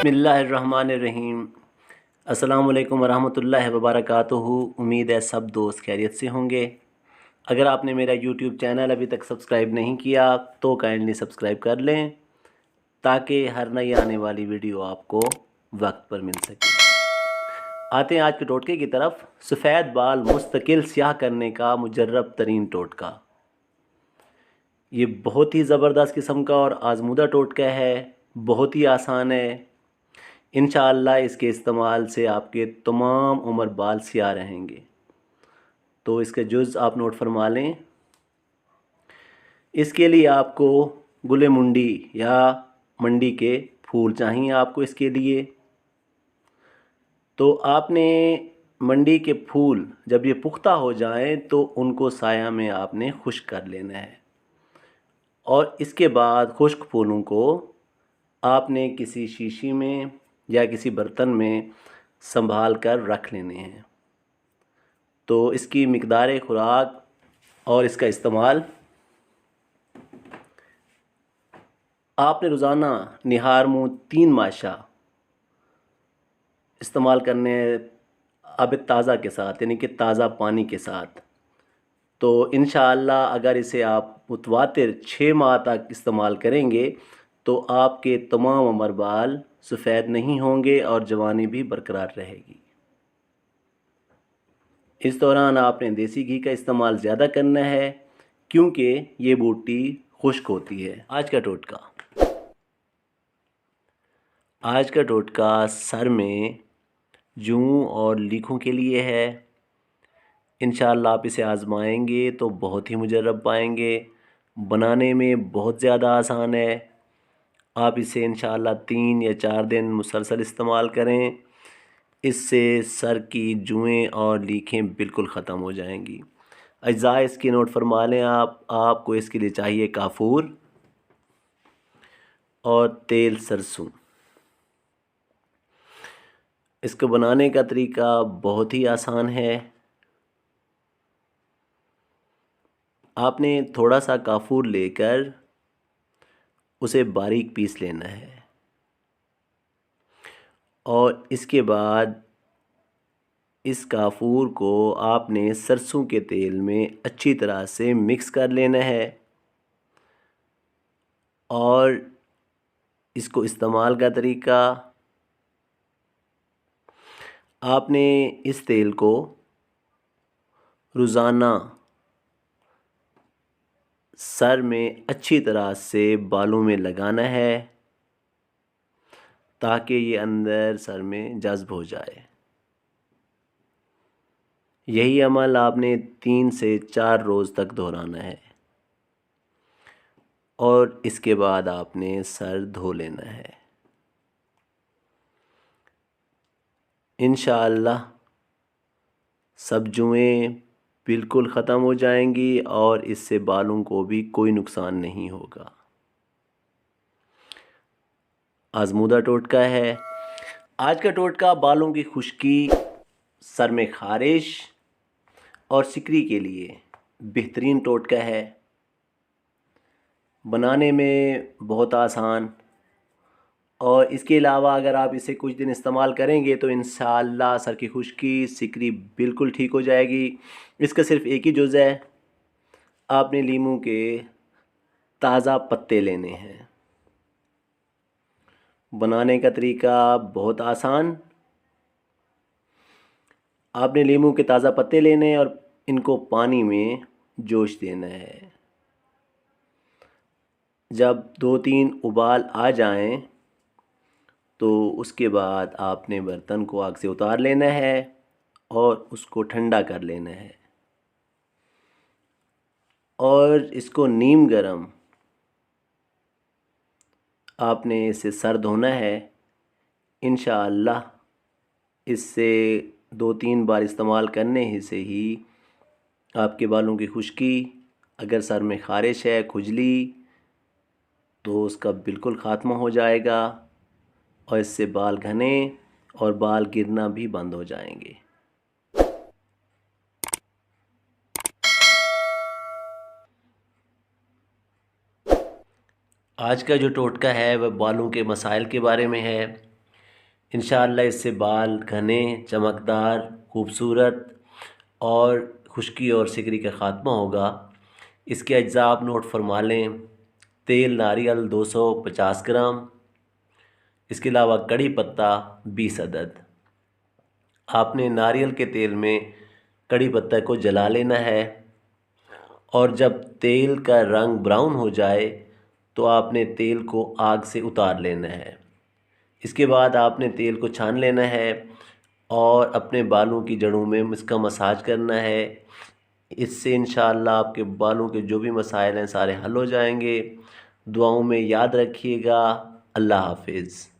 بسم اللہ الرحمن الرحیم۔ السلام علیکم ورحمۃ اللہ وبرکاتہ۔ امید ہے سب دوست خیریت سے ہوں گے۔ اگر آپ نے میرا یوٹیوب چینل ابھی تک سبسکرائب نہیں کیا تو کائنڈلی سبسکرائب کر لیں تاکہ ہر نئی آنے والی ویڈیو آپ کو وقت پر مل سکے۔ آتے ہیں آج کے ٹوٹکے کی طرف۔ سفید بال مستقل سیاہ کرنے کا مجرب ترین ٹوٹکا۔ یہ بہت ہی زبردست قسم کا اور آزمودہ ٹوٹکا ہے، بہت ہی آسان ہے۔ انشاءاللہ اس کے استعمال سے آپ کے تمام عمر بال سیاہ رہیں گے۔ تو اس کے جز آپ نوٹ فرما لیں۔ اس کے لیے آپ کو گل منڈی یا منڈی کے پھول چاہیے آپ کو اس کے لیے۔ تو آپ نے منڈی کے پھول جب یہ پختہ ہو جائیں تو ان کو سایہ میں آپ نے خشک کر لینا ہے، اور اس کے بعد خشک پھولوں کو آپ نے کسی شیشی میں یا کسی برتن میں سنبھال کر رکھ لینے ہیں۔ تو اس کی مقدار خوراک اور اس کا استعمال آپ نے روزانہ نہار منہ 3 ماشا استعمال کرنے آب تازہ کے ساتھ، یعنی کہ تازہ پانی کے ساتھ۔ تو انشاءاللہ اگر اسے آپ متواتر 6 ماہ تک استعمال کریں گے تو آپ کے تمام عمر بال سفید نہیں ہوں گے اور جوانی بھی برقرار رہے گی۔ اس دوران آپ نے دیسی گھی کا استعمال زیادہ کرنا ہے کیونکہ یہ بوٹی خشک ہوتی ہے۔ آج کا ٹوٹکا سر میں جوں اور لیکھوں کے لیے ہے۔ انشاءاللہ آپ اسے آزمائیں گے تو بہت ہی مجرب پائیں گے۔ بنانے میں بہت زیادہ آسان ہے۔ آپ اسے انشاءاللہ 3 یا 4 دن مسلسل استعمال کریں، اس سے سر کی جوئیں اور لیکھیں بالکل ختم ہو جائیں گی۔ اجزاء اس کی نوٹ فرما لیں۔ آپ کو اس کے لیے چاہیے کافور اور تیل سرسوں۔ اس کو بنانے کا طریقہ بہت ہی آسان ہے۔ آپ نے تھوڑا سا کافور لے کر اسے باریک پیس لینا ہے، اور اس کے بعد اس کافور کو آپ نے سرسوں کے تیل میں اچھی طرح سے مکس کر لینا ہے، اور اس کو استعمال کا طریقہ آپ نے اس تیل کو روزانہ سر میں اچھی طرح سے بالوں میں لگانا ہے تاکہ یہ اندر سر میں جذب ہو جائے۔ یہی عمل آپ نے 3 سے 4 روز تک دہرانا ہے، اور اس کے بعد آپ نے سر دھو لینا ہے۔ انشاءاللہ سب جوئیں بالکل ختم ہو جائیں گی اور اس سے بالوں کو بھی کوئی نقصان نہیں ہوگا۔ آزمودہ ٹوٹکا ہے۔ آج کا ٹوٹکا بالوں کی خشکی، سر میں خارش اور سکری کے لیے بہترین ٹوٹکا ہے۔ بنانے میں بہت آسان، اور اس کے علاوہ اگر آپ اسے کچھ دن استعمال کریں گے تو انشاءاللہ سر کی خشکی، سکری بالکل ٹھیک ہو جائے گی۔ اس کا صرف ایک ہی جز ہے۔ آپ نے لیموں کے تازہ پتے لینے ہیں۔ بنانے کا طریقہ بہت آسان۔ آپ نے لیموں کے تازہ پتے لینے ہیں اور ان کو پانی میں جوش دینا ہے۔ جب 2-3 ابال آ جائیں تو اس کے بعد آپ نے برتن کو آگ سے اتار لینا ہے اور اس کو ٹھنڈا کر لینا ہے، اور اس کو نیم گرم آپ نے اسے سر دھونا ہے۔ انشاءاللہ اس سے 2-3 بار استعمال کرنے ہی سے ہی آپ کے بالوں کی خشکی، اگر سر میں خارش ہے، کھجلی، تو اس کا بالکل خاتمہ ہو جائے گا، اور اس سے بال گھنے اور بال گرنا بھی بند ہو جائیں گے۔ آج کا جو ٹوٹکا ہے وہ بالوں کے مسائل کے بارے میں ہے۔ انشاءاللہ اس سے بال گھنے، چمکدار، خوبصورت اور خشکی اور سکری کا خاتمہ ہوگا۔ اس کے اجزاء آپ نوٹ فرما لیں: تیل ناریل 250 گرام، اس کے علاوہ کڑی پتہ 20 عدد۔ آپ نے ناریل کے تیل میں کڑی پتہ کو جلا لینا ہے، اور جب تیل کا رنگ براؤن ہو جائے تو آپ نے تیل کو آگ سے اتار لینا ہے۔ اس کے بعد آپ نے تیل کو چھان لینا ہے اور اپنے بالوں کی جڑوں میں اس کا مساج کرنا ہے۔ اس سے انشاءاللہ آپ کے بالوں کے جو بھی مسائل ہیں سارے حل ہو جائیں گے۔ دعاؤں میں یاد رکھیے گا۔ اللہ حافظ۔